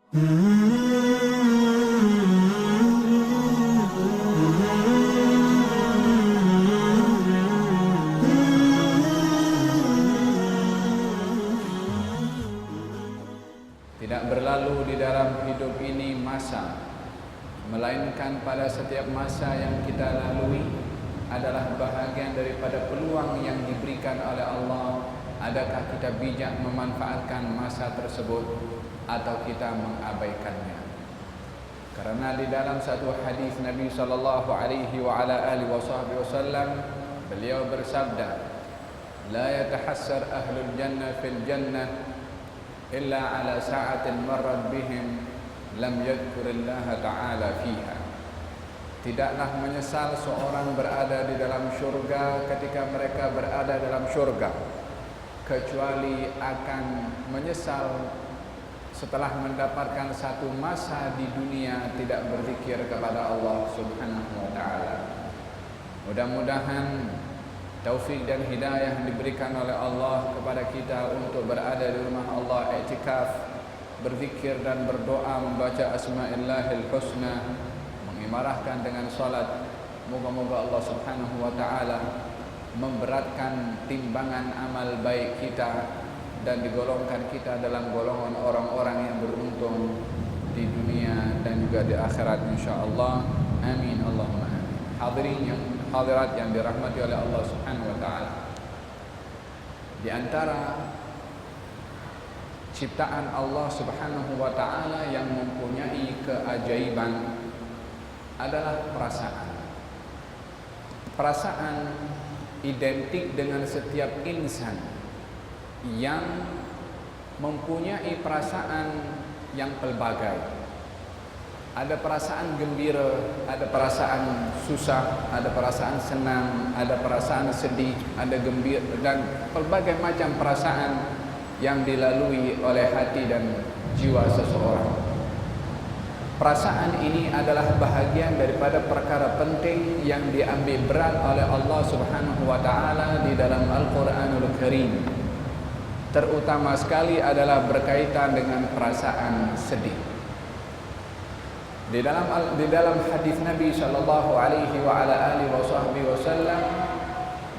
Tidak berlalu di dalam hidup ini masa, melainkan pada setiap masa yang kita lalui adalah bahagian daripada peluang yang diberikan oleh Allah. Adakah kita bijak memanfaatkan masa tersebut atau kita mengabaikannya? Karena di dalam satu hadis Nabi sallallahu alaihi wa ala alihi wasallam, beliau bersabda, "La yatahassar ahlul jannah fil jannah illa ala sa'atin marrat bihim lam yadhkurillaha ta'ala fiha." Tidaklah menyesal seorang berada di dalam syurga ketika mereka berada dalam syurga, kecuali akan menyesal setelah mendapatkan satu masa di dunia tidak berzikir kepada Allah Subhanahu wa ta'ala. Mudah-mudahan taufik dan hidayah diberikan oleh Allah kepada kita untuk berada di rumah Allah, i'tikaf, berzikir dan berdoa, membaca asma'illahil husna, mengimarahkan dengan salat. Moga-moga Allah Subhanahu wa ta'ala memberatkan timbangan amal baik kita dan digolongkan kita dalam golongan orang-orang yang beruntung di dunia dan juga di akhirat insyaallah. Amin Allahumma amin. Hadirin yang hadirat yang dirahmati oleh Allah Subhanahu wa ta'ala, di antara ciptaan Allah Subhanahu wa ta'ala yang mempunyai keajaiban adalah perasaan. Perasaan identik dengan setiap insan yang mempunyai perasaan yang pelbagai. Ada perasaan gembira, ada perasaan susah, ada perasaan senang, ada perasaan sedih, ada gembira, dan pelbagai macam perasaan yang dilalui oleh hati dan jiwa seseorang. Perasaan ini adalah bahagian daripada perkara penting yang diambil berat oleh Allah Subhanahu wa ta'ala di dalam Al-Quranul Karim. Terutama sekali adalah berkaitan dengan perasaan sedih. Di dalam hadis Nabi sallallahu alaihi wa ala alihi wasallam,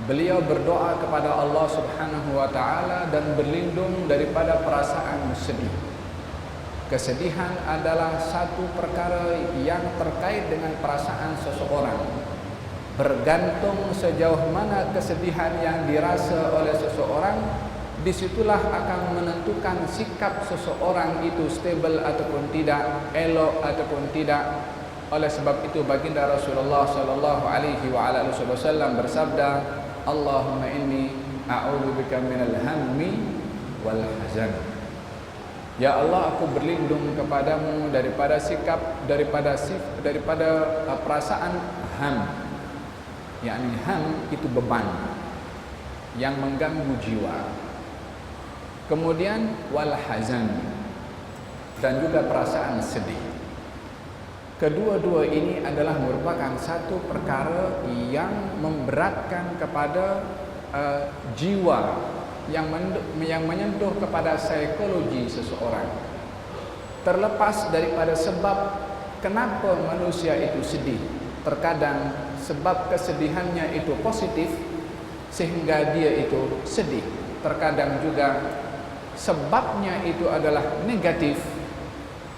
beliau berdoa kepada Allah Subhanahu wa ta'ala dan berlindung daripada perasaan sedih. Kesedihan adalah satu perkara yang terkait dengan perasaan seseorang. Bergantung sejauh mana kesedihan yang dirasa oleh seseorang, disitulah akan menentukan sikap seseorang itu stabil ataupun tidak, elok ataupun tidak. Oleh sebab itu baginda Rasulullah sallallahu alaihi wa ala alihi wasallam bersabda, "Allahumma inni a'udzubika minal hammi wal hazan." Ya Allah, aku berlindung kepadamu daripada perasaan ham. Yakni ham itu beban yang mengganggu jiwa. Kemudian wal hazan, dan juga perasaan sedih. Kedua-dua ini adalah merupakan satu perkara yang memberatkan kepada jiwa, yang menyentuh kepada psikologi seseorang. Terlepas daripada sebab kenapa manusia itu sedih, terkadang sebab kesedihannya itu positif sehingga dia itu sedih. Terkadang juga sebabnya itu adalah negatif,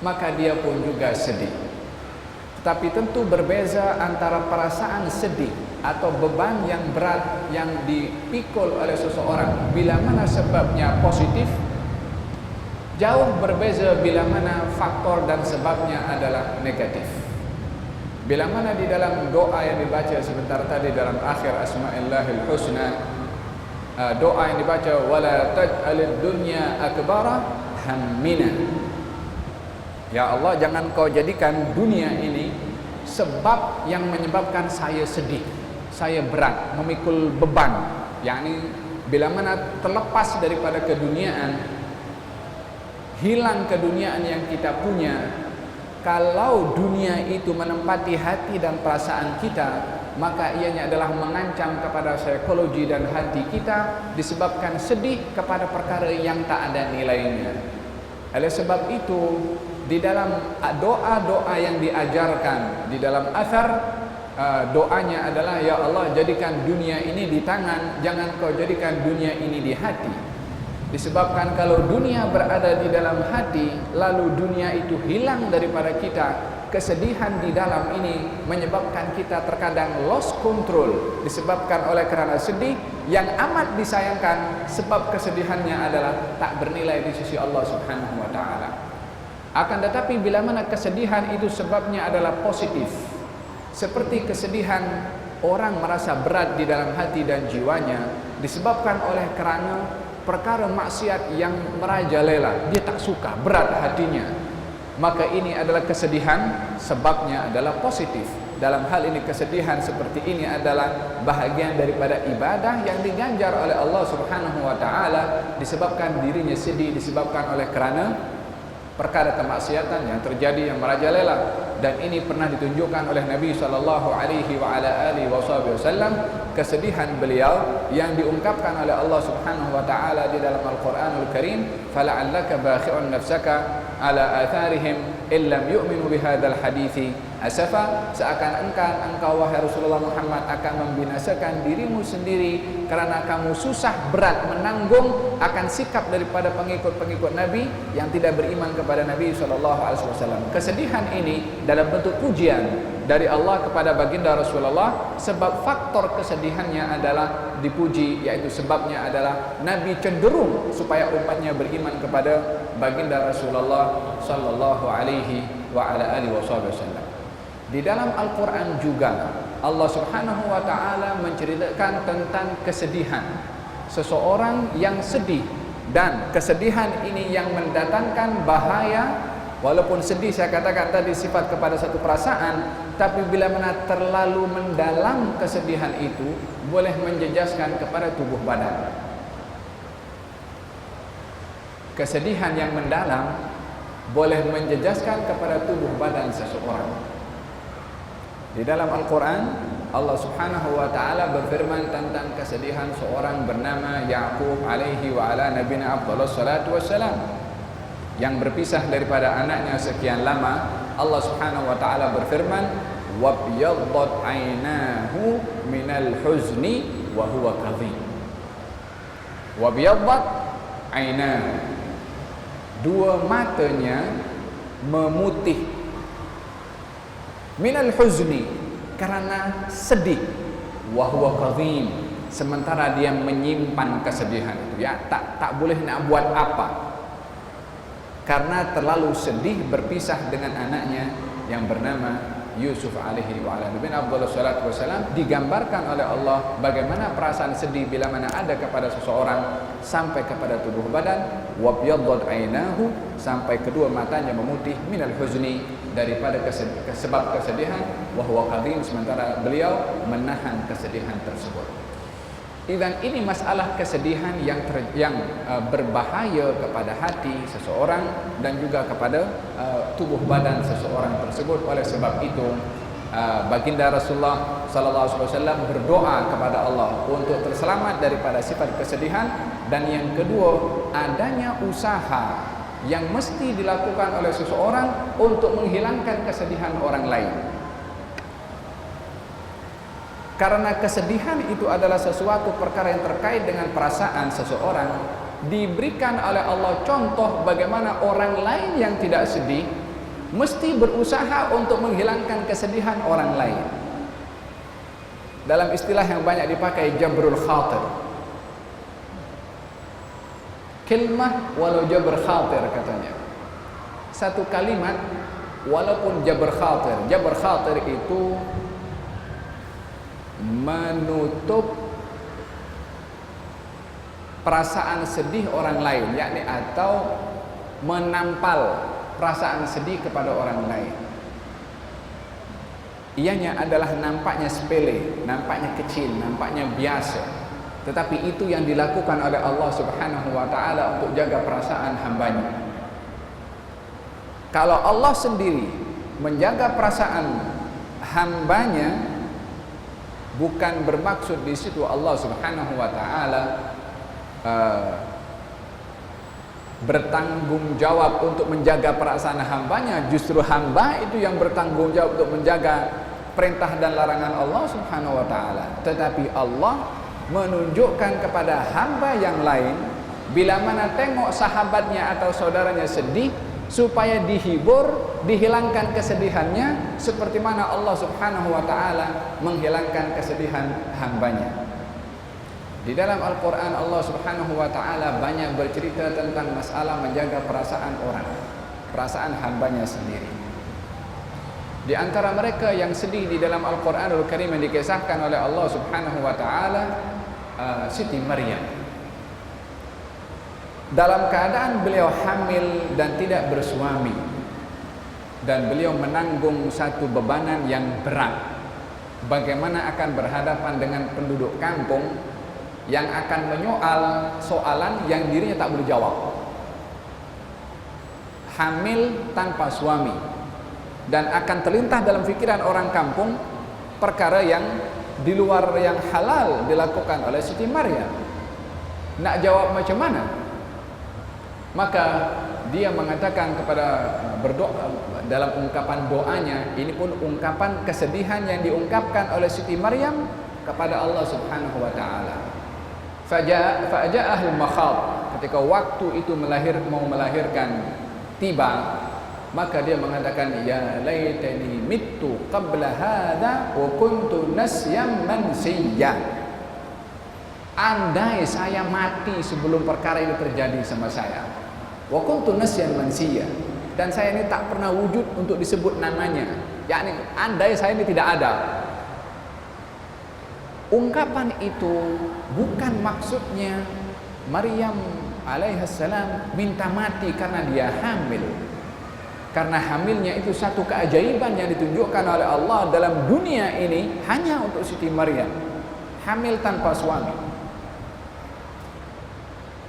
maka dia pun juga sedih. Tetapi tentu berbeza antara perasaan sedih atau beban yang berat yang dipikul oleh seseorang bila mana sebabnya positif, jauh berbeza bila mana faktor dan sebabnya adalah negatif. Bila mana di dalam doa yang dibaca sebentar tadi dalam akhir Asma'illahil Husna, doa yang dibaca, wala taj'alid dunya akbara hammina. Ya Allah, jangan kau jadikan dunia ini sebab yang menyebabkan saya sedih, saya berat, memikul beban. Yakni bila mana terlepas daripada keduniaan, hilang keduniaan yang kita punya, kalau dunia itu menempati hati dan perasaan kita, maka ianya adalah mengancam kepada psikologi dan hati kita, disebabkan sedih kepada perkara yang tak ada nilainya. Oleh sebab itu, di dalam doa-doa yang diajarkan di dalam athar, doanya adalah, ya Allah, jadikan dunia ini di tangan, jangan kau jadikan dunia ini di hati. Disebabkan kalau dunia berada di dalam hati, lalu dunia itu hilang daripada kita, kesedihan di dalam ini menyebabkan kita terkadang lost control, disebabkan oleh kerana sedih yang amat disayangkan, sebab kesedihannya adalah tak bernilai di sisi Allah Subhanahu wa taala. Akan tetapi bila mana kesedihan itu sebabnya adalah positif, seperti kesedihan orang merasa berat di dalam hati dan jiwanya disebabkan oleh kerana perkara maksiat yang merajalela, dia tak suka, berat hatinya, maka ini adalah kesedihan, sebabnya adalah positif. Dalam hal ini kesedihan seperti ini adalah bahagian daripada ibadah yang diganjar oleh Allah Subhanahu wa taala, disebabkan dirinya sedih disebabkan oleh kerana perkara kemaksiatan yang terjadi yang merajalela. Dan ini pernah ditunjukkan oleh Nabi sallallahu alaihi wa ala alihi wasallam, kesedihan beliau yang diungkapkan oleh Allah Subhanahu wa taala di dalam Al-Qur'anul Karim, fala'allaka bakhi'un nafsaka ala atharihim illam yu'minu bihadzal hadithi asafa, seakan-akan engkau wahai Rasulullah Muhammad akan membinasakan dirimu sendiri kerana kamu susah berat menanggung akan sikap daripada pengikut-pengikut Nabi yang tidak beriman kepada Nabi SAW. Kesedihan ini dalam bentuk pujian dari Allah kepada baginda Rasulullah, sebab faktor kesedihannya adalah dipuji, yaitu sebabnya adalah Nabi cenderung supaya umatnya beriman kepada baginda Rasulullah sallallahu alaihi wa ala alihi wasallam. Di dalam Al-Quran juga Allah Subhanahu wa taala menceritakan tentang kesedihan seseorang yang sedih, dan kesedihan ini yang mendatangkan bahaya. Walaupun sedih, saya katakan tadi, sifat kepada satu perasaan, tapi bila mana terlalu mendalam kesedihan itu boleh menjejaskan kepada tubuh badan. Kesedihan yang mendalam boleh menjejaskan kepada tubuh badan seseorang. Di dalam Al-Quran Allah Subhanahu wa taala berfirman tentang kesedihan seorang bernama Ya'qub alaihi wa ala nabiyina afdhalus salatu wassalam, yang berpisah daripada anaknya sekian lama. Allah Subhanahu wa taala berfirman, wabyaddat aynahu minal huzni wa huwa kadhim. Wabyaddat aynahu, dua matanya memutih, minal huzni, karena sedih, wa huwa kadhim, sementara dia menyimpan kesedihan itu, ya, tak boleh nak buat apa karena terlalu sedih berpisah dengan anaknya yang bernama Yusuf alaihi wa ala nabiyina afdhalus salatu wassalam. Digambarkan oleh Allah bagaimana perasaan sedih bila mana ada kepada seseorang sampai kepada tubuh badan. Wabyaddat aynahu, sampai kedua matanya memutih, minal huzni, daripada sebab kesedihan, wa huwa kadhim, sementara beliau menahan kesedihan tersebut. Dan ini masalah kesedihan yang berbahaya kepada hati seseorang dan juga kepada tubuh badan seseorang tersebut. Oleh sebab itu baginda Rasulullah sallallahu alaihi wasallam berdoa kepada Allah untuk terselamat daripada sifat kesedihan. Dan yang kedua, adanya usaha yang mesti dilakukan oleh seseorang untuk menghilangkan kesedihan orang lain. Karena kesedihan itu adalah sesuatu perkara yang terkait dengan perasaan seseorang. Diberikan oleh Allah contoh bagaimana orang lain yang tidak sedih mesti berusaha untuk menghilangkan kesedihan orang lain. Dalam istilah yang banyak dipakai, jabrul khatir. Kilmah walau jabr khatir, katanya. Satu kalimat walaupun jabr khatir. Jabr khatir itu menutup perasaan sedih orang lain, yakni atau menampal perasaan sedih kepada orang lain. Ianya adalah nampaknya sepele, nampaknya kecil, nampaknya biasa, tetapi itu yang dilakukan oleh Allah Subhanahu wa taala untuk jaga perasaan hambanya. Kalau Allah sendiri menjaga perasaan hambanya, bukan bermaksud di situ Allah Subhanahu wa taala bertanggung jawab untuk menjaga perasaan hambanya, justru hamba itu yang bertanggung jawab untuk menjaga perintah dan larangan Allah Subhanahu wa taala. Tetapi Allah menunjukkan kepada hamba yang lain, bila mana tengok sahabatnya atau saudaranya sedih, supaya dihibur, dihilangkan kesedihannya, seperti mana Allah Subhanahu wa taala menghilangkan kesedihan hambanya. Di dalam Al-Quran Allah Subhanahu wa ta'ala banyak bercerita tentang masalah menjaga perasaan orang, perasaan hambanya sendiri. Di antara mereka yang sedih di dalam Al-Quranul Karim yang dikisahkan oleh Allah Subhanahu wa ta'ala, Siti Maryam. Dalam keadaan beliau hamil dan tidak bersuami, dan beliau menanggung satu bebanan yang berat, bagaimana akan berhadapan dengan penduduk kampung yang akan menyoal soalan yang dirinya tak boleh jawab. Hamil tanpa suami, dan akan terlintas dalam pikiran orang kampung perkara yang di luar yang halal dilakukan oleh Siti Maryam. Nak jawab macam mana? Maka dia mengatakan kepada berdoa dalam ungkapan doanya, ini pun ungkapan kesedihan yang diungkapkan oleh Siti Maryam kepada Allah Subhanahu wa taala. Faja'ahul makhad, ketika waktu itu mau melahirkan tiba, maka dia mengatakan, ya laitani mittu qabla hadha wa kuntu nasyam mansiyya. Andai saya mati sebelum perkara ini terjadi sama saya. Wa kuntu nasyam mansiyya, dan saya ini tak pernah wujud untuk disebut namanya. Yakni andai saya ini tidak ada. Ungkapan itu bukan maksudnya Maryam alaihissalam minta mati karena dia hamil. Karena hamilnya itu satu keajaiban yang ditunjukkan oleh Allah dalam dunia ini hanya untuk Siti Maryam, hamil tanpa suami.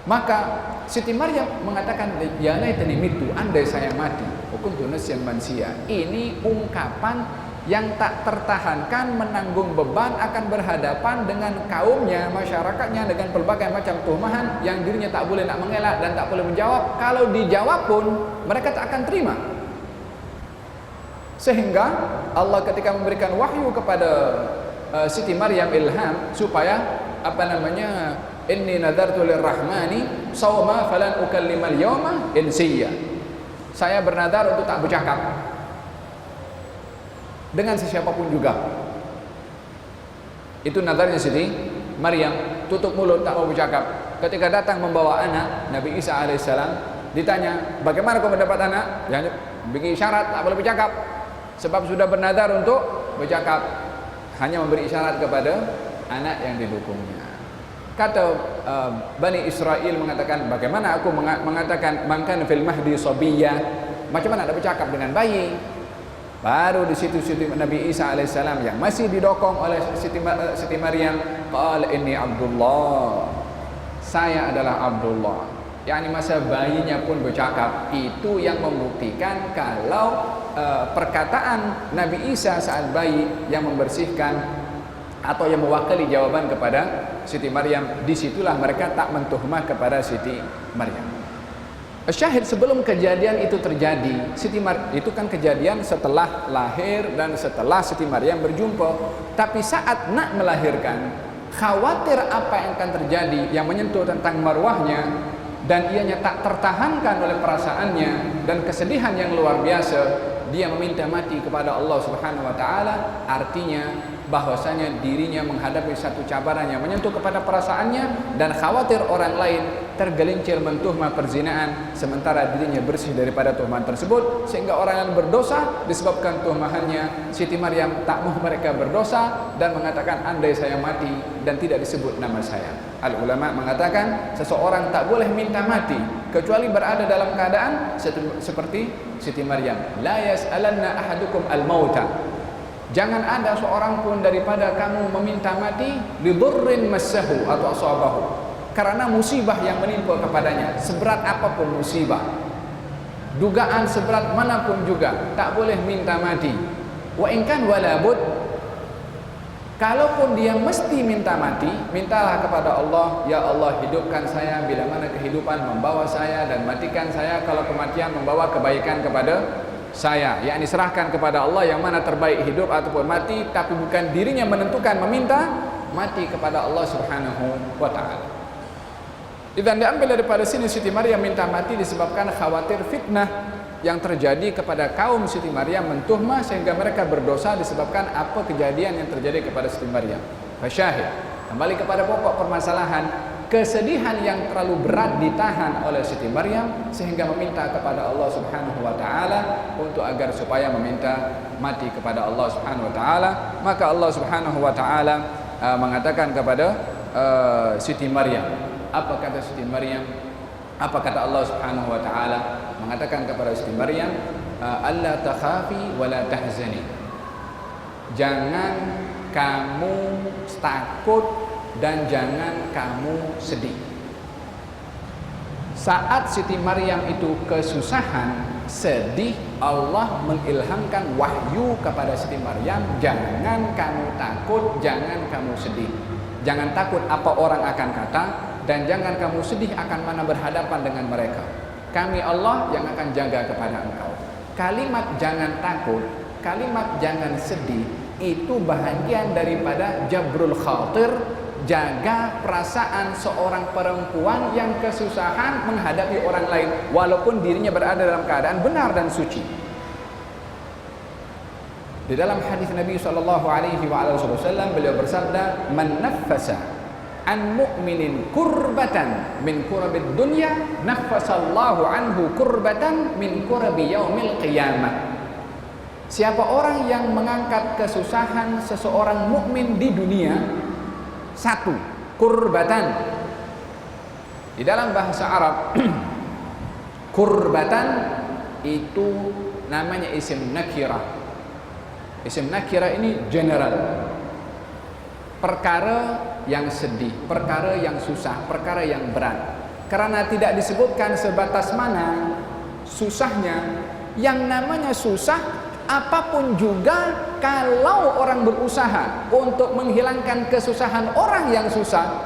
Maka Siti Maryam mengatakan, ya laitani mitu, andai saya mati, wa kuntu nasyan mansiyya. Ini ungkapan yang tak tertahankan, menanggung beban, akan berhadapan dengan kaumnya, masyarakatnya, dengan pelbagai macam tuhuman yang dirinya tak boleh nak mengelak dan tak boleh menjawab. Kalau dijawab pun mereka tak akan terima. Sehingga Allah ketika memberikan wahyu kepada Siti Maryam ilham supaya inni nadartu lirrahmani sawma falan ukallimal yawma insiyya. Saya bernadar untuk tak bercakap dengan sesiapapun juga. Itu nadarnya Siti Maryam, tutup mulut, tak mau bercakap. Ketika datang membawa anak, Nabi Isa alaihissalam, ditanya, bagaimana kau mendapat anak? Yang bikin isyarat, tak boleh bercakap, sebab sudah bernadar untuk bercakap, hanya memberi isyarat kepada anak yang didukungnya. Kata Bani Israel mengatakan, bagaimana aku mengatakan man kana fil mahdi sabiyya, macam mana nak bercakap dengan bayi? Baru di situ Nabi Isa alaihissalam yang masih didokong oleh Siti Maryam, qala inni Abdullah, saya adalah Abdullah. yakni masa bayinya pun bercakap. Itu yang membuktikan kalau perkataan Nabi Isa saat bayi yang membersihkan atau yang mewakili jawaban kepada Siti Maryam, disitulah mereka tak mentuhmah kepada Siti Maryam. Syahid, sebelum kejadian itu terjadi, itu kan kejadian setelah lahir dan setelah Siti Maryam berjumpa. Tapi saat nak melahirkan, khawatir apa yang akan terjadi yang menyentuh tentang marwahnya, dan ianya tak tertahankan oleh perasaannya dan kesedihan yang luar biasa, dia meminta mati kepada Allah Subhanahu wa taala. Artinya bahwasanya dirinya menghadapi satu cabaran yang menyentuh kepada perasaannya dan khawatir orang lain tergelincir mentuhmah perzinaan sementara dirinya bersih daripada tuhuman tersebut, sehingga orang yang berdosa disebabkan tuhumahannya. Siti Maryam tak mau mereka berdosa dan mengatakan, andai saya mati dan tidak disebut nama saya. Al ulama mengatakan seseorang tak boleh minta mati kecuali berada dalam keadaan seperti Siti Maryam. La yas'alanna ahadukum al-mauta. Jangan ada seorang pun daripada kamu meminta mati lidurrin massahu atau asabahu, karena musibah yang menimpa kepadanya, seberat apapun musibah, dugaan seberat manapun juga, tak boleh minta mati. Wa in kan wala bud, Kalaupun dia mesti minta mati, mintalah kepada Allah, ya Allah hidupkan saya bila mana kehidupan membawa saya, dan matikan saya kalau kematian membawa kebaikan kepada saya. Yakni serahkan kepada Allah yang mana terbaik hidup ataupun mati, tapi bukan dirinya menentukan, meminta mati kepada Allah Subhanahu wa taala. Dan diambil daripada sini Siti Maryam minta mati disebabkan khawatir fitnah yang terjadi kepada kaum Siti Maryam, mentuhmah sehingga mereka berdosa disebabkan apa kejadian yang terjadi kepada Siti Maryam. Fasyahid, kembali kepada pokok permasalahan, kesedihan yang terlalu berat ditahan oleh Siti Maryam sehingga meminta kepada Allah Subhanahu wa taala untuk agar supaya meminta mati kepada Allah Subhanahu wa taala. Maka Allah Subhanahu wa taala mengatakan kepada Siti Maryam, apa kata Siti Maryam? Apa kata Allah Subhanahu wa taala? Mengatakan kepada Siti Maryam, alla takhafi wa la tahzani. Jangan kamu takut dan jangan kamu sedih. Saat Siti Maryam itu kesusahan, sedih, Allah mengilhamkan wahyu kepada Siti Maryam, jangan kamu takut, jangan kamu sedih. Jangan takut apa orang akan kata, dan jangan kamu sedih akan mana berhadapan dengan mereka. Kami Allah yang akan jaga kepada engkau. Kalimat jangan takut, kalimat jangan sedih, itu bahagian daripada jabrul khatir, jaga perasaan seorang perempuan yang kesusahan menghadapi orang lain walaupun dirinya berada dalam keadaan benar dan suci. Di dalam hadis Nabi SAW beliau bersabda, man naffasa an mu'minin kurbatan min kurabid dunya naffasallahu anhu kurbatan min kurabi yaumil qiyamah. Siapa orang yang mengangkat kesusahan seseorang mukmin di dunia, satu, kurbatan. Di dalam bahasa Arab kurbatan itu namanya isim nakirah. Isim nakirah ini general. Perkara yang sedih, perkara yang susah, perkara yang berat. Karena tidak disebutkan sebatas mana susahnya. Yang namanya susah, apapun juga, kalau orang berusaha untuk menghilangkan kesusahan orang yang susah,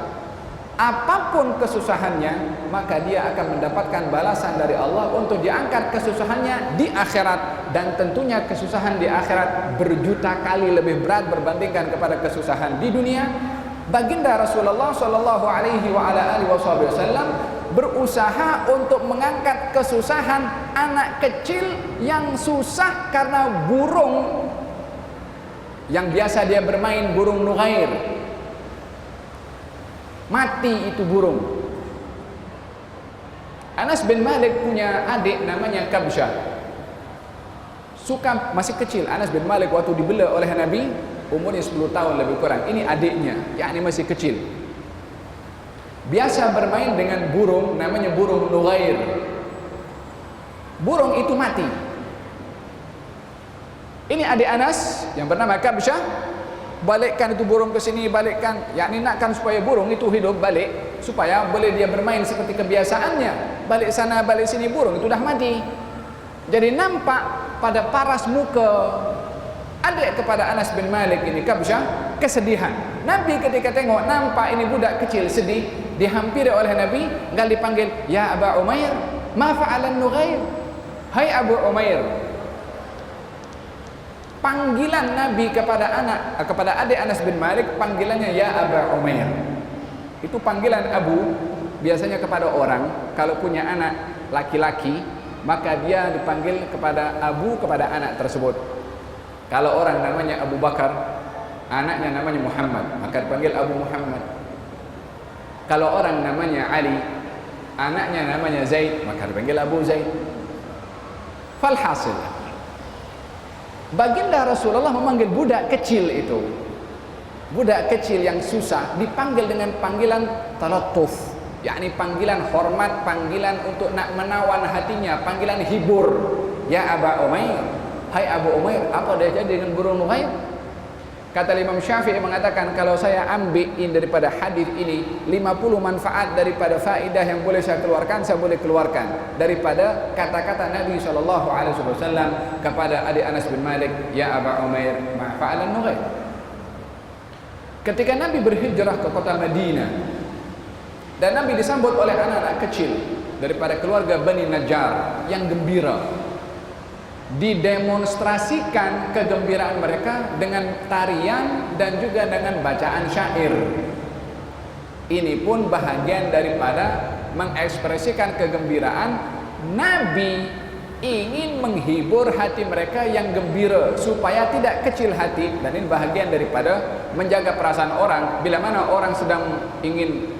apapun kesusahannya, maka dia akan mendapatkan balasan dari Allah untuk diangkat kesusahannya di akhirat. Dan tentunya kesusahan di akhirat berjuta kali lebih berat berbandingkan kepada kesusahan di dunia. Baginda Rasulullah SAW berusaha untuk mengangkat kesusahan anak kecil yang susah karena burung yang biasa dia bermain, burung nughair. Mati itu burung. Anas bin Malik punya adik namanya Kabsyah. Masih kecil Anas bin Malik waktu dibela oleh Nabi, umurnya 10 tahun lebih kurang. Ini adiknya, yakni masih kecil. Biasa bermain dengan burung namanya burung nughair. Burung itu mati. Ini adik Anas yang bernama Kabsyah, balikkan itu burung ke sini, balikkan, yakni nakkan supaya burung itu hidup balik, supaya boleh dia bermain seperti kebiasaannya. Balik sana balik sini, burung itu dah mati. Jadi nampak pada paras muka adik kepada Anas bin Malik ini Kabsyah kesedihan. Nabi ketika tengok nampak ini budak kecil sedih, dihampiri oleh Nabi, gal dipanggil, ya Aba Umair, ma fa'alan nughair. Hai Abu Umair. Panggilan Nabi kepada adik Anas bin Malik, panggilannya ya Aba Umair. Itu panggilan Abu biasanya kepada orang kalau punya anak laki-laki, maka dia dipanggil kepada Abu kepada anak tersebut. Kalau orang namanya Abu Bakar, anaknya namanya Muhammad, maka dipanggil Abu Muhammad. Kalau orang namanya Ali, anaknya namanya Zaid, maka dipanggil Abu Zaid. Falhasil, baginda Rasulullah memanggil budak kecil itu, budak kecil yang susah, dipanggil dengan panggilan talattuf, yakni panggilan hormat, panggilan untuk nak menawan hatinya, panggilan hibur. Ya Aba Umair, hai Abu Umair, apa dia jadi dengan burung nughair? Kata Imam Syafi'i mengatakan, kalau saya ambil daripada hadis ini 50 manfaat daripada faedah yang boleh saya keluarkan, saya boleh keluarkan daripada kata-kata Nabi SAW kepada adik Anas bin Malik, ya Aba Umair, ma fa'alan nughair. ketika Nabi berhijrah ke kota Madinah dan Nabi disambut oleh anak-anak kecil daripada keluarga Bani Najjar yang gembira, didemonstrasikan kegembiraan mereka dengan tarian dan juga dengan bacaan syair. Ini pun bahagian daripada mengekspresikan kegembiraan. Nabi ingin menghibur hati mereka yang gembira supaya tidak kecil hati, dan ini bahagian daripada menjaga perasaan orang. Bila mana orang sedang ingin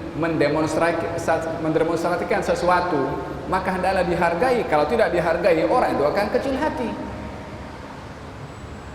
mendemonstrasikan sesuatu, maka hendaklah dihargai. Kalau tidak dihargai, orang itu akan kecil hati.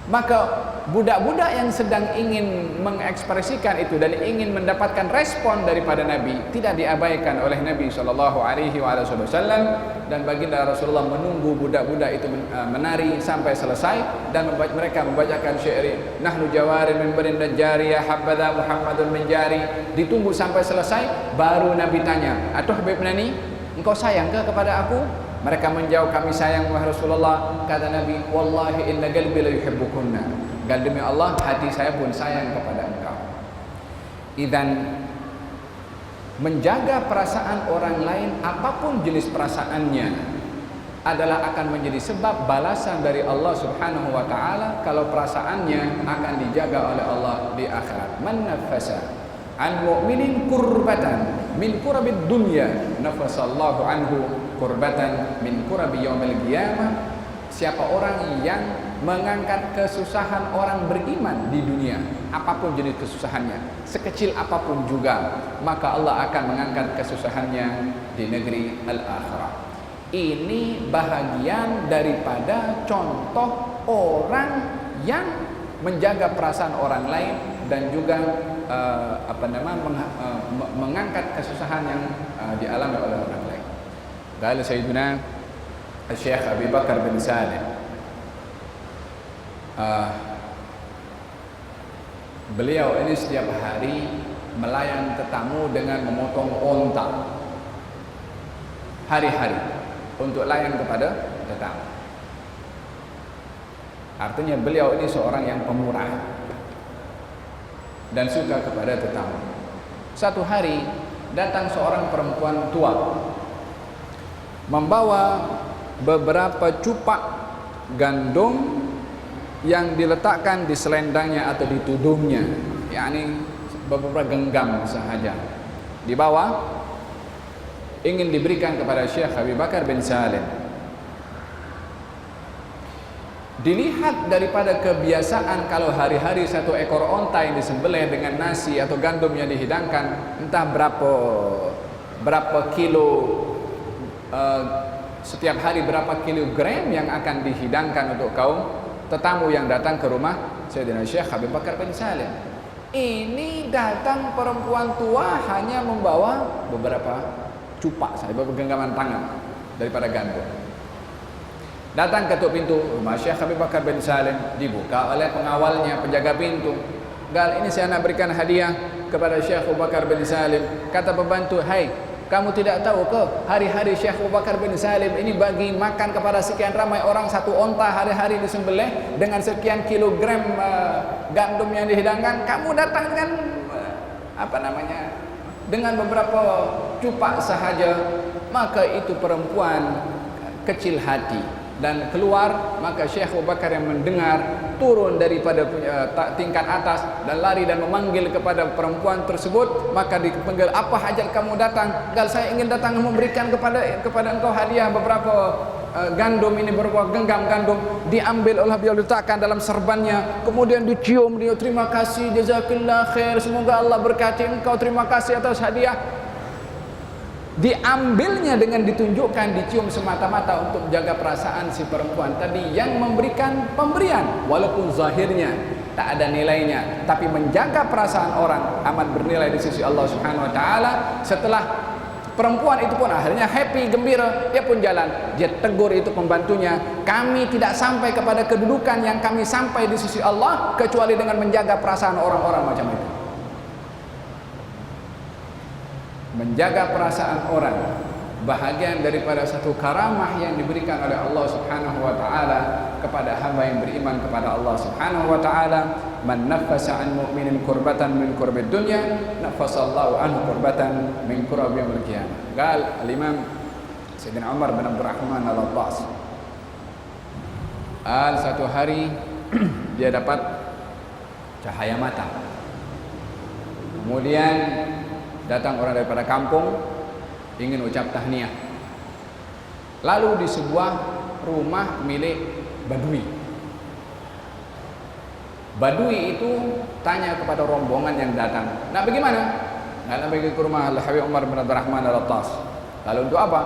Maka budak-budak yang sedang ingin mengekspresikan itu dan ingin mendapatkan respon daripada Nabi tidak diabaikan oleh Nabi SAW, dan baginda Rasulullah menunggu budak-budak itu menari sampai selesai, dan mereka membacakan syair nahnu jawarin min barin najjariyah habadha Muhammadun min jari. Ditunggu sampai selesai, baru Nabi tanya, "Atuh Habib Nani, engkau sayang ke kepada aku?" Mereka menjawab, "Kami sayang wahai Rasulullah." Kata Nabi, "Wallahi inna qalbi la yuhibbukunna." Demi Allah, hati saya pun sayang kepada engkau. Idzan, menjaga perasaan orang lain apapun jenis perasaannya adalah akan menjadi sebab balasan dari Allah Subhanahu wa taala kalau perasaannya akan dijaga oleh Allah di akhirat. Man nafasa an mu'minin kurbatan min kurabid dunya nafasallahu anhu kurbatan min kurabi yaumil qiyamah. Siapa orang yang mengangkat kesusahan orang beriman di dunia, apapun jenis kesusahannya, sekecil apapun juga, maka Allah akan mengangkat kesusahannya di negeri al-akhirah. Ini bahagian daripada contoh orang yang menjaga perasaan orang lain dan juga mengangkat kesusahan yang dialami oleh orang lain. Qala Sayyiduna Syekh Abi Bakar bin Salim, beliau ini setiap hari melayan tetamu dengan memotong onta hari-hari untuk layan kepada tetamu. Artinya beliau ini seorang yang pemurah dan suka kepada tetamu. Satu hari datang seorang perempuan tua membawa beberapa cupak gandum yang diletakkan di selendangnya atau di tudungnya, yakni beberapa genggam sahaja dibawa, ingin diberikan kepada Syekh Abi Bakar bin Salim. Dilihat daripada kebiasaan kalau hari-hari satu ekor onta yang disembelih dengan nasi atau gandum yang dihidangkan, entah berapa kilo, setiap hari berapa kilogram yang akan dihidangkan untuk kaum tetamu yang datang ke rumah Sayyidina Syekh Abi Bakar bin Salim. Ini datang perempuan tua hanya membawa beberapa cupak saja, beberapa genggaman tangan daripada gandum. Datang ketuk pintu rumah Syekh Abi Bakar bin Salim, dibuka oleh pengawalnya, penjaga pintu. "Gal, ini saya nak berikan hadiah kepada Syekh Abu Bakar bin Salim." Kata pembantu, "Hai, kamu tidak tahu ke hari-hari Syekh Abu Bakar bin Salim ini bagi makan kepada sekian ramai orang, satu onta hari-hari disembelih dengan sekian kilogram gandum yang dihidangkan. Kamu datang dengan dengan beberapa cupak sahaja." Maka itu perempuan kecil hati dan keluar. Maka Syekh Abu Bakar yang mendengar turun daripada tingkat atas dan lari dan memanggil kepada perempuan tersebut. Maka dipanggil, "Apa hajat kamu datang?" "Gal, saya ingin datang memberikan kepada engkau hadiah beberapa gandum ini, beberapa genggam gandum." Diambil oleh beliau, letakkan dalam serbannya, kemudian dicium dia, "Terima kasih, jazakallah khair, semoga Allah berkati engkau, terima kasih atas hadiah." Diambilnya dengan ditunjukkan, dicium semata-mata untuk menjaga perasaan si perempuan tadi yang memberikan pemberian, walaupun zahirnya tak ada nilainya, tapi menjaga perasaan orang amat bernilai di sisi Allah Subhanahu wa taala. Setelah perempuan itu pun akhirnya happy, gembira, dia pun jalan. Dia tegur itu pembantunya, "Kami tidak sampai kepada kedudukan yang kami sampai di sisi Allah kecuali dengan menjaga perasaan orang-orang macam itu." Menjaga perasaan orang bahagian daripada satu karamah yang diberikan oleh Allah Subhanahu wa taala kepada hamba hamba yang beriman kepada Allah Subhanahu wa taala, man naffasa an mu'minin kurbatan min kurbid dunya naffasallahu anhu kurbatan min kurab yaumil qiyamah. Qal al-Imam Sayyidina Umar bin Abdurrahman al-Abbas, satu hari dia dapat cahaya mata. Kemudian datang orang daripada kampung ingin ucap tahniah. Lalu di sebuah rumah milik Badui. Badui itu tanya kepada rombongan yang datang, "Nak bagaimana?" "Nak pergi ke rumah Al-Habib Umar bin Abdurrahman al-Attas." "Lalu untuk apa?"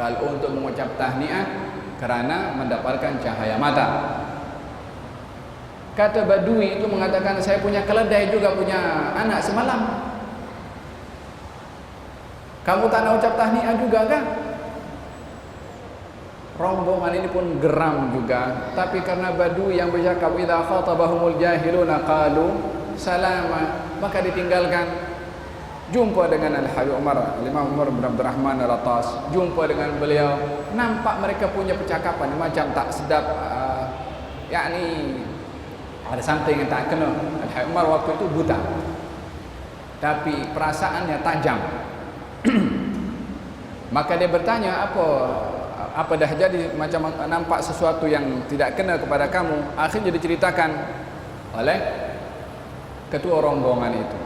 "Lalu untuk mengucap tahniah karena mendapatkan cahaya mata." Kata Badui itu mengatakan, "Saya punya keledai juga punya anak semalam. Kamu tak nak ucap tahniah juga kah?" Rombongan ini pun geram juga, tapi karena Badui yang bercakap idza khatabahumul jahiluna qalu salama, maka ditinggalkan. Jumpa dengan Al-Habib Umar, Imam Umar bin Abdurrahman al-Attas, jumpa dengan beliau, nampak mereka punya percakapan macam tak sedap, yakni ada something yang tak kena. Al-Habib Umar waktu itu buta, tapi perasaannya tajam. Maka dia bertanya, apa dah jadi, macam nampak sesuatu yang tidak kena kepada kamu. Akhirnya diceritakan oleh ketua rombongan itu.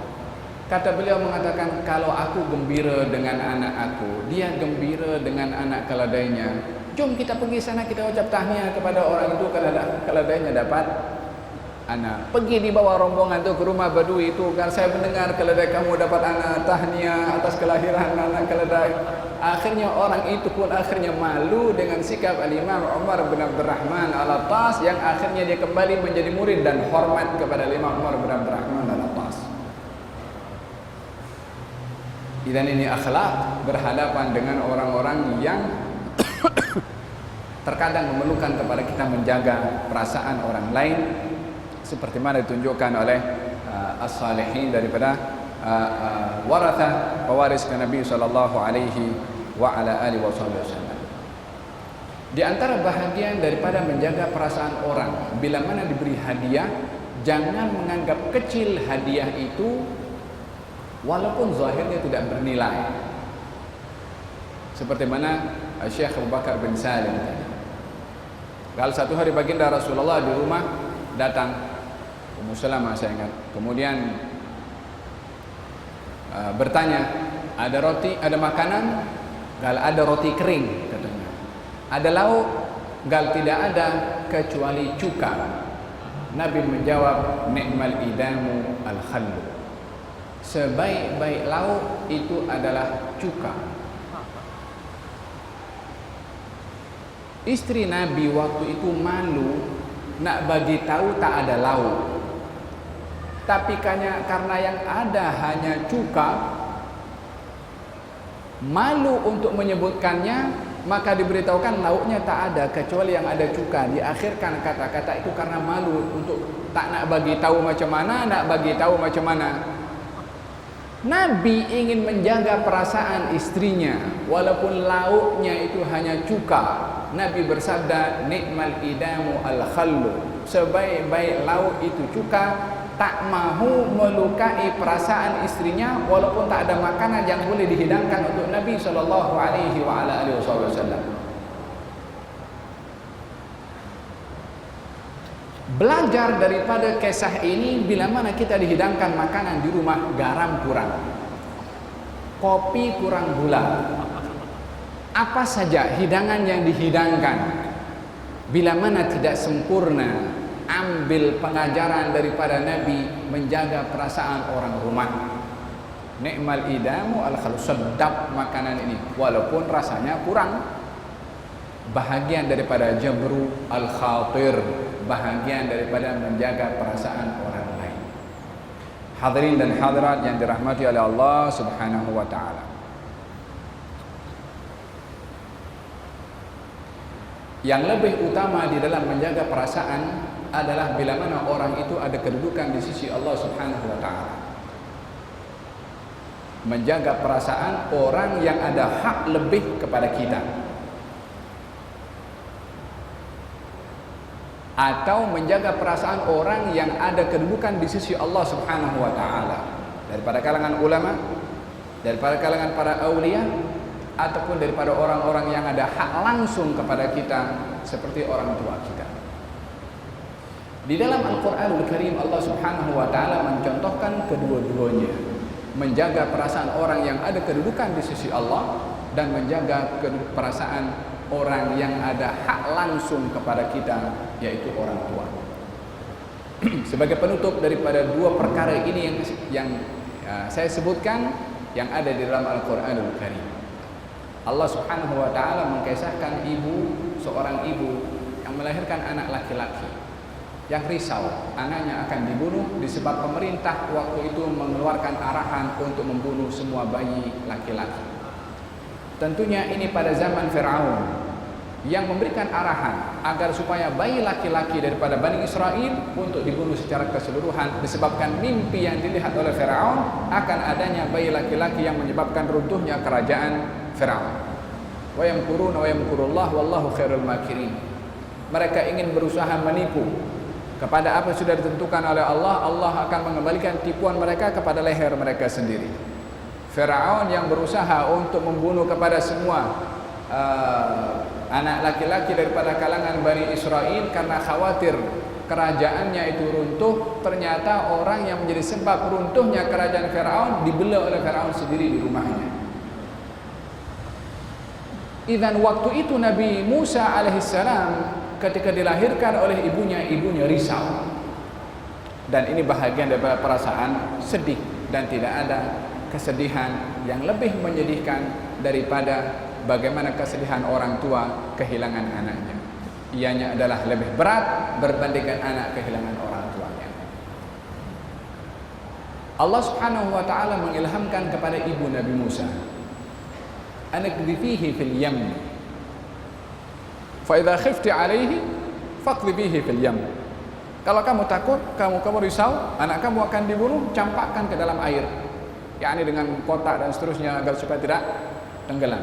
Kata beliau mengatakan, kalau aku gembira dengan anak aku, dia gembira dengan anak keledainya, jom kita pergi sana, kita ucap tahniah kepada orang itu keledainya dapat anak. Pergi di bawah rombongan itu ke rumah Badui itu, kan saya mendengar keledai kamu dapat anak, tahniah atas kelahiran anak keledai. Akhirnya orang itu pun akhirnya malu dengan sikap Al-Imam Umar bin Abdurrahman al-Attas, yang akhirnya dia kembali menjadi murid dan hormat kepada Imam Umar bin Abdurrahman al-Attas. Dan ini akhlak berhadapan dengan orang-orang yang terkadang memerlukan kepada kita menjaga perasaan orang lain, seperti mana ditunjukkan oleh as-salihin daripada warathah pewaris Nabi sallallahu alaihi wa ala alihi wasallam. Di antara bahagian daripada menjaga perasaan orang, bila mana diberi hadiah, jangan menganggap kecil hadiah itu walaupun zahirnya tidak bernilai. Seperti mana Syekh Abu Bakar bin Salim tadi. Kalau satu hari baginda Rasulullah di rumah datang Ummu Salamah, saya ingat. Kemudian bertanya, ada roti, ada makanan? Gal ada roti kering, katanya. Ada lauk? Gal tidak ada kecuali cuka. Nabi menjawab, ni'mal idamu al-khallu. Sebaik-baik lauk itu adalah cuka. Istri Nabi waktu itu malu nak bagi tahu tak ada lauk. Tapi karena yang ada hanya cuka, malu untuk menyebutkannya, maka diberitahukan lauknya tak ada kecuali yang ada cuka. Diakhirkan kata-kata itu karena malu untuk tak nak bagi tahu macam mana, nak bagi tahu macam mana. Nabi ingin menjaga perasaan istrinya walaupun lauknya itu hanya cuka. Nabi bersabda, nikmal idamu al-khallu. Sebaik-baik lauk itu cuka. Tak mahu melukai perasaan istrinya walaupun tak ada makanan yang boleh dihidangkan untuk Nabi sallallahu alaihi wasallam. Belajar daripada kisah ini, bila mana kita dihidangkan makanan di rumah, garam kurang, kopi kurang gula, apa saja hidangan yang dihidangkan, bila mana tidak sempurna, ambil pengajaran daripada Nabi menjaga perasaan orang rumah. Ni'mal idamu al-khallu, sedap makanan ini walaupun rasanya kurang. Bahagian daripada jabru al-khatir, bahagian daripada menjaga perasaan orang lain. Hadirin dan hadirat yang dirahmati oleh Allah Subhanahu wa taala. Yang lebih utama di dalam menjaga perasaan adalah bila mana orang itu ada kedudukan di sisi Allah Subhanahu wa taala. Menjaga perasaan orang yang ada hak lebih kepada kita. atau menjaga perasaan orang yang ada kedudukan di sisi Allah Subhanahu wa taala, daripada kalangan ulama, daripada kalangan para aulia, ataupun daripada orang-orang yang ada hak langsung kepada kita seperti orang tua kita. Di dalam Al-Qur'anul Karim Allah Subhanahu wa taala mencontohkan kedua-duanya, menjaga perasaan orang yang ada kedudukan di sisi Allah dan menjaga perasaan orang yang ada hak langsung kepada kita, yaitu orang tua. Sebagai penutup daripada dua perkara ini yang saya sebutkan yang ada di dalam Al-Qur'anul Karim, Allah Subhanahu wa taala mengkisahkan seorang ibu yang melahirkan anak laki-laki yang risau anaknya akan dibunuh disebab pemerintah waktu itu mengeluarkan arahan untuk membunuh semua bayi laki-laki. Tentunya ini pada zaman Fir'aun yang memberikan arahan agar supaya bayi laki-laki daripada Bani Israel untuk dibunuh secara keseluruhan, disebabkan mimpi yang dilihat oleh Fir'aun akan adanya bayi laki-laki yang menyebabkan runtuhnya kerajaan Fir'aun. Wa yamkuruna wa yamkurullah wallahu khairul makirin. Mereka ingin berusaha menipu kepada apa yang sudah ditentukan oleh Allah. Allah akan mengembalikan tipuan mereka kepada leher mereka sendiri. Fir'aun yang berusaha untuk membunuh kepada semua anak laki-laki daripada kalangan Bani Israel karena khawatir kerajaannya itu runtuh, ternyata orang yang menjadi sebab runtuhnya kerajaan Fir'aun dibela oleh Fir'aun sendiri di rumahnya. Idzan waktu itu Nabi Musa alaihissalam ketika dilahirkan oleh ibunya risau, dan ini bahagian daripada perasaan sedih, dan tidak ada kesedihan yang lebih menyedihkan daripada bagaimana kesedihan orang tua kehilangan anaknya. Ianya adalah lebih berat berbandingkan anak kehilangan orang tuanya. Allah Subhanahu wa taala mengilhamkan kepada ibu Nabi Musa, anqdhifihi fil yam fa idza khifti alaihi faqdhifihi fil yam. Kalau kamu takut, kamu risau anak kamu akan dibunuh, campakkan ke dalam air, yakni dengan kotak dan seterusnya agar supaya tidak tenggelam.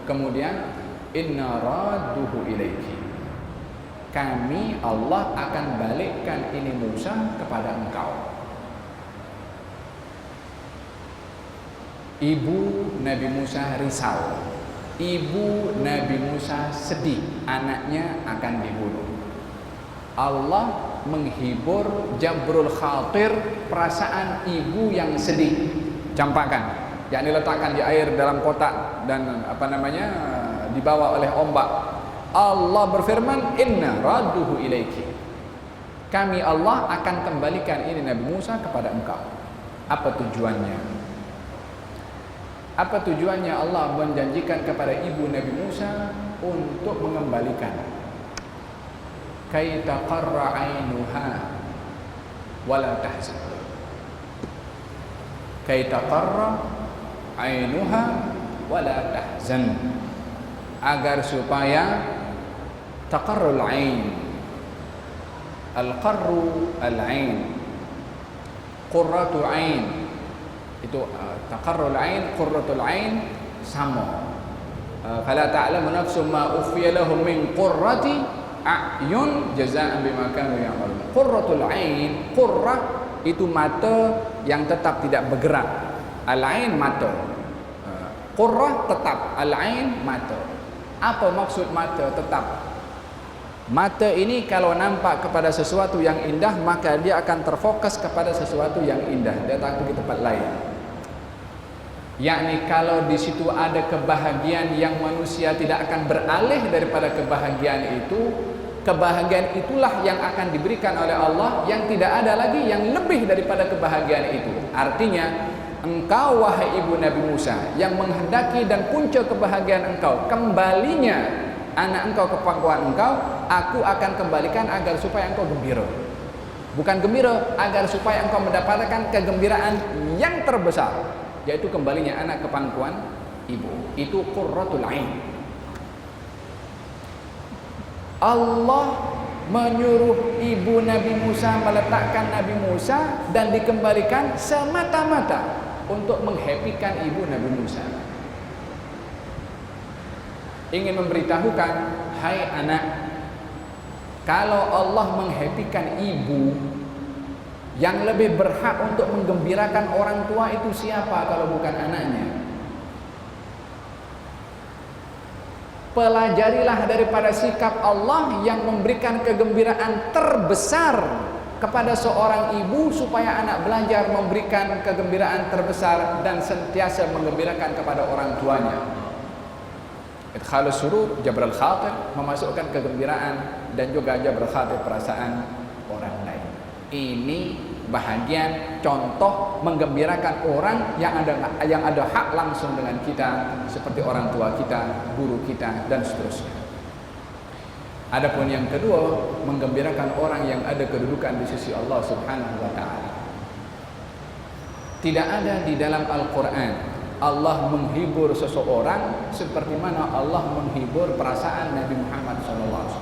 Kemudian inna radduhu ilaiki, kami Allah akan balikkan ini Musa kepada engkau. Ibu Nabi Musa risau, ibu Nabi Musa sedih anaknya akan dibunuh. Allah menghibur jabrul khatir, perasaan ibu yang sedih, campakkan, yakni letakkan di air dalam kotak dan dibawa oleh ombak. Allah berfirman, inna radduhu ilaiki, kami Allah akan kembalikan ini Nabi Musa kepada engkau. Apa tujuannya? Apa tujuannya Allah menjanjikan kepada ibu Nabi Musa untuk mengembalikan? Kay taqarra 'ainuha wala tahzan. Kay taqarra 'ainuha wala tahzan, agar supaya taqarrul 'ain, al-qarru al-'ain, qurratu 'ain, itu taqarrul 'ain, qurratul 'ain sama. Fala ta'lamu nafsun ma ukhfiya lahum min qurrati a'yun jazaa'an bima kanu ya'malun. Qurratul 'ain, qurrah itu mata yang tetap tidak bergerak, al-'ain mata, qurrah tetap, al-'ain mata. Apa maksud mata tetap? Mata ini kalau nampak kepada sesuatu yang indah, maka dia akan terfokus kepada sesuatu yang indah, dia tak pergi tempat lain. Yakni kalau di situ ada kebahagiaan yang manusia tidak akan beralih daripada kebahagiaan itu, kebahagiaan itulah yang akan diberikan oleh Allah, yang tidak ada lagi yang lebih daripada kebahagiaan itu. Artinya engkau wahai ibu Nabi Musa yang menghendaki dan punca kebahagiaan engkau, kembalinya anak engkau ke pangkuan engkau, aku akan kembalikan agar supaya engkau gembira. Bukan gembira, agar supaya engkau mendapatkan kegembiraan yang terbesar, yaitu kembalinya anak ke pangkuan ibu. Itu qurratul 'ain. Allah menyuruh ibu Nabi Musa meletakkan Nabi Musa dan dikembalikan semata-mata untuk menghappykan ibu Nabi Musa. Ingin memberitahukan, hai anak, Kalau Allah menghappykan ibu, yang lebih berhak untuk menggembirakan orang tua itu siapa kalau bukan anaknya? Pelajarilah daripada sikap Allah yang memberikan kegembiraan terbesar kepada seorang ibu, supaya anak belajar memberikan kegembiraan terbesar dan sentiasa menggembirakan kepada orang tuanya. Idkhalus surur, jabrul khatir, memasukkan kegembiraan dan juga jabrul khatir perasaan orang lain. Ini bahagian contoh menggembirakan orang yang ada hak langsung dengan kita, seperti orang tua kita, guru kita, dan seterusnya. Adapun yang kedua, menggembirakan orang yang ada kedudukan di sisi Allah Subhanahu wa taala. Tidak ada di dalam Al-Qur'an Allah menghibur seseorang seperti mana Allah menghibur perasaan Nabi Muhammad SAW.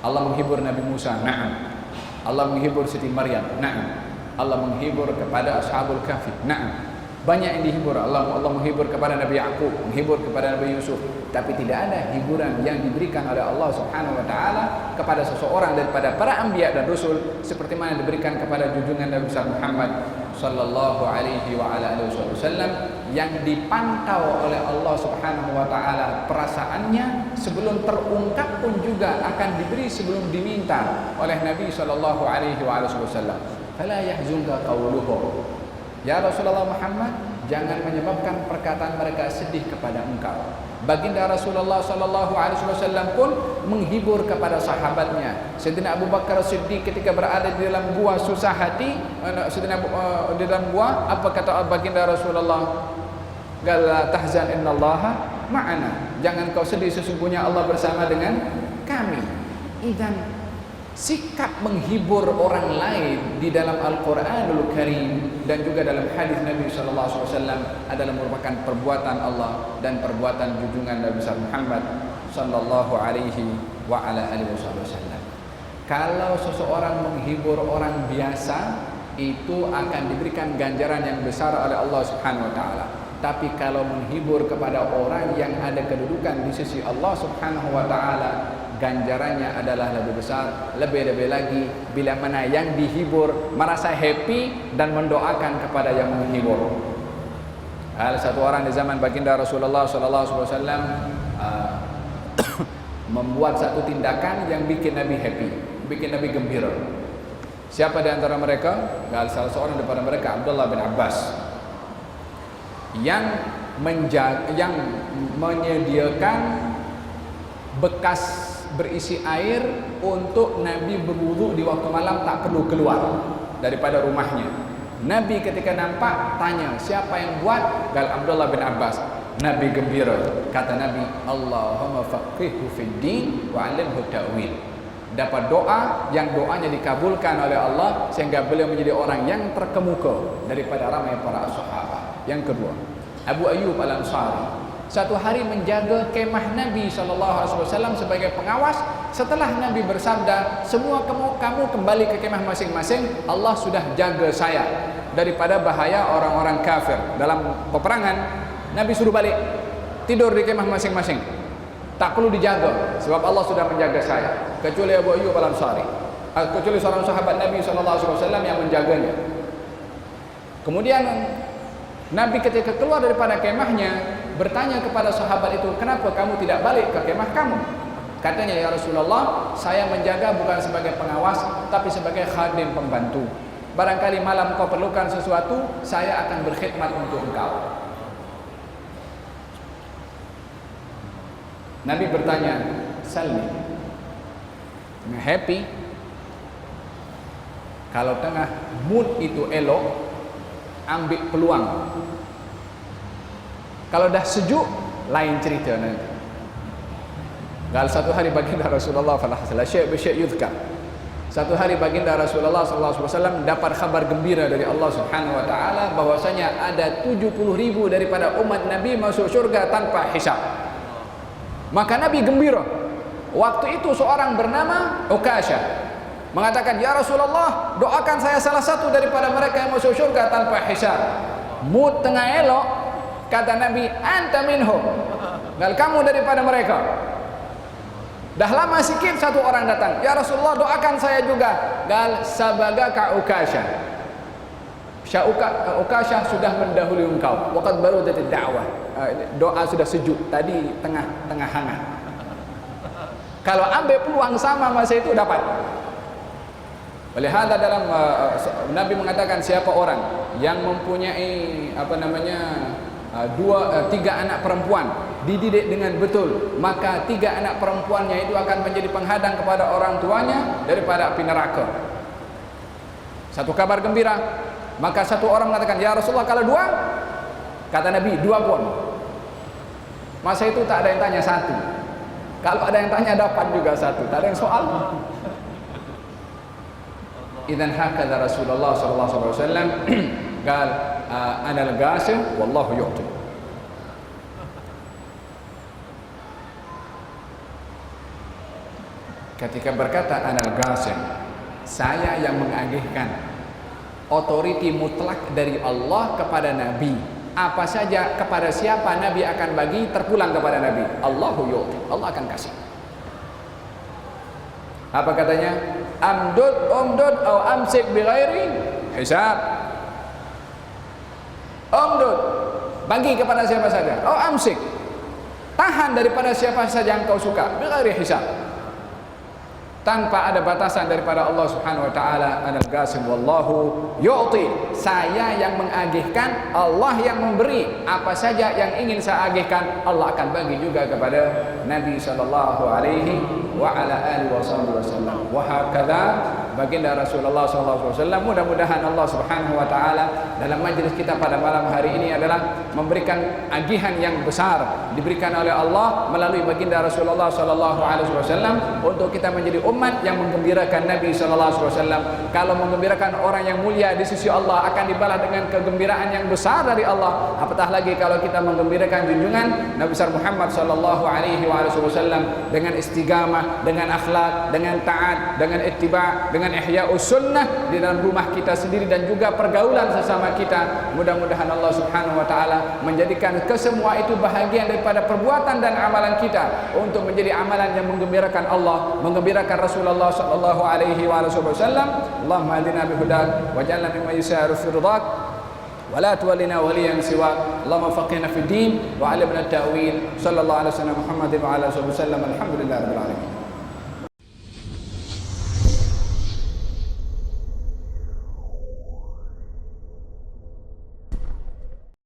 Allah menghibur Nabi Musa, na'am. Allah menghibur Siti Maryam, na'am. Allah menghibur kepada Ashabul Kahfi, na'am. Banyak yang dihibur. Allah menghibur kepada Nabi Yaqub, menghibur kepada Nabi Yusuf. Tapi tidak ada hiburan yang diberikan oleh Allah Subhanahu wa taala kepada seseorang daripada para anbiya dan rasul seperti mana diberikan kepada junjungan Nabi Muhammad sallallahu alaihi wa ala alihi wasallam, yang dipantau oleh Allah Subhanahu wa taala perasaannya sebelum terungkap pun juga akan diberi sebelum diminta oleh Nabi sallallahu alaihi wa alihi wasallam. Fala yahzunka qawluhu, ya Rasulullah Muhammad, jangan menyebabkan perkataan mereka sedih kepada engkau. Baginda Rasulullah sallallahu alaihi wasallam pun menghibur kepada sahabatnya. Sayyidina Abu Bakar Siddiq ketika berada di dalam gua susah hati, di dalam gua, apa kata baginda Rasulullah? Qala tahzan innallaha ma'ana. Jangan kau sedih, sesungguhnya Allah bersama dengan kami. Idzan sikap menghibur orang lain di dalam Al-Quranul Karim dan juga dalam hadis Nabi SAW adalah merupakan perbuatan Allah dan perbuatan junjungan Nabi Muhammad sallallahu alaihi wa ala alihi wasallam. Kalau seseorang menghibur orang biasa, itu akan diberikan ganjaran yang besar oleh Allah Subhanahu wa taala. Tapi kalau menghibur kepada orang yang ada kedudukan di sisi Allah Subhanahu wa taala, ganjarannya adalah lebih besar, lebih-lebih lagi bila mana yang dihibur merasa happy dan mendoakan kepada yang menghibur. Ada satu orang di zaman baginda Rasulullah SAW membuat satu tindakan yang bikin Nabi happy, bikin Nabi gembira. Siapa di antara mereka? Salah seorang daripada mereka, Abdullah bin Abbas, yang menyediakan bekas berisi air untuk Nabi berwudu di waktu malam, tak perlu keluar daripada rumahnya. Nabi ketika nampak tanya, siapa yang buat? Gal Abdullah bin Abbas. Nabi gembira. Kata Nabi, Allahumma faqihhu fid din wa 'allimhu ta'wil. Dapat doa yang doanya dikabulkan oleh Allah sehingga beliau menjadi orang yang terkemuka daripada ramai para sahabat. Yang kedua, Abu Ayyub Al-Ansari satu hari menjaga kemah Nabi SAW sebagai pengawas. Setelah Nabi bersabda, semua kamu kembali ke kemah masing-masing, Allah sudah jaga saya daripada bahaya orang-orang kafir. Dalam peperangan, Nabi suruh balik, tidur di kemah masing-masing, tak perlu dijaga sebab Allah sudah menjaga saya. Kecuali Abu Ayyub Al-Ansari, kecuali seorang sahabat Nabi SAW yang menjaganya. Kemudian Nabi ketika keluar daripada kemahnya bertanya kepada sahabat itu, kenapa kamu tidak balik ke kemah kamu? Katanya, ya Rasulullah, saya menjaga bukan sebagai pengawas tapi sebagai khadim pembantu. Barangkali malam kau perlukan sesuatu, saya akan berkhidmat untuk engkau. Nabi bertanya, salmi, happy? Kalau tengah mood itu elok, ambil peluang. Kalau dah sejuk, lain cerita nanti. Gal satu hari baginda Rasulullah SAW satu hari baginda Rasulullah SAW dapat kabar gembira dari Allah Subhanahu wa taala bahwasanya ada 70.000 daripada umat Nabi masuk surga tanpa hisab. Maka Nabi gembira. Waktu itu seorang bernama Uqasyah mengatakan, ya Rasulullah, doakan saya salah satu daripada mereka yang masuk surga tanpa hisab. Mood tengah elok, kata Nabi, anta minhum, kamu daripada mereka. Dah lama sikit satu orang datang, "Ya Rasulullah, doakan saya juga." Gal sabagaka Ukasha. Ukasha sudah mendahului engkau. Waqad barudatid da'wah. Doa sudah sejuk, tadi tengah hangat. Kalau ambil peluang sama masa itu dapat. Oleh hal dalam Nabi mengatakan siapa orang yang mempunyai tiga anak perempuan dididik dengan betul, maka tiga anak perempuannya itu akan menjadi penghadang kepada orang tuanya daripada api neraka. Satu kabar gembira. Maka satu orang mengatakan, "Ya Rasulullah, kalau dua?" Kata Nabi, "Dua pun." Masa itu tak ada yang tanya satu. Kalau ada yang tanya dapat juga satu, tak ada yang soal. Idzan hakadha Rasulullah sallallahu alaihi wasallam qal ana al-ghasim wallahu yu'ti. Ketika berkata ana al-ghasim, saya yang mengagihkan, otoriti mutlak dari Allah kepada Nabi. Apa saja kepada siapa Nabi akan bagi terpulang kepada Nabi. Allahu yu'ti, Allah akan kasih. Apa katanya? Umdud atau amsik bighairi hisab. Umdud, bagi kepada siapa saja. Amsik, tahan daripada siapa saja yang kau suka, bighairi hisab, tanpa ada batasan daripada Allah Subhanahu wa taala. Anal qasim wallahu yu'ti. Saya yang mengagihkan, Allah yang memberi. Apa saja yang ingin saya agihkan, Allah akan bagi juga kepada Nabi sallallahu alaihi wa ala alihi wasallam. Wa hakadha baginda Rasulullah sallallahu alaihi wasallam. Mudah-mudahan Allah Subhanahu wa taala dalam majlis kita pada malam hari ini adalah memberikan agihan yang besar diberikan oleh Allah melalui baginda Rasulullah sallallahu alaihi wasallam untuk kita menjadi umat yang menggembirakan Nabi sallallahu alaihi wasallam. Kalau menggembirakan orang yang mulia di sisi Allah akan dibalas dengan kegembiraan yang besar dari Allah. Apatah lagi kalau kita menggembirakan junjungan Nabi besar Muhammad sallallahu alaihi wasallam dengan istiqamah, dengan akhlak, dengan taat, dengan ittiba', dengan ihya'us sunnah di dalam rumah kita sendiri dan juga pergaulan sesama kita. Mudah-mudahan Allah Subhanahu wa taala menjadikan kesemua itu bahagian daripada perbuatan dan amalan kita untuk menjadi amalan yang menggembirakan Allah, menggembirakan Rasulullah sallallahu alaihi wasallam. Allahumma hadina bihudak waj'alna mimman yusa'iru fi ridak wa la tuwallina waliyan siwak. Allahumma faqihna fid din wa 'allimna at-ta'wil. Sallallahu alaihi wasallam Muhammadin wa ala alihi wasallam. Alhamdulillahirabbil alamin.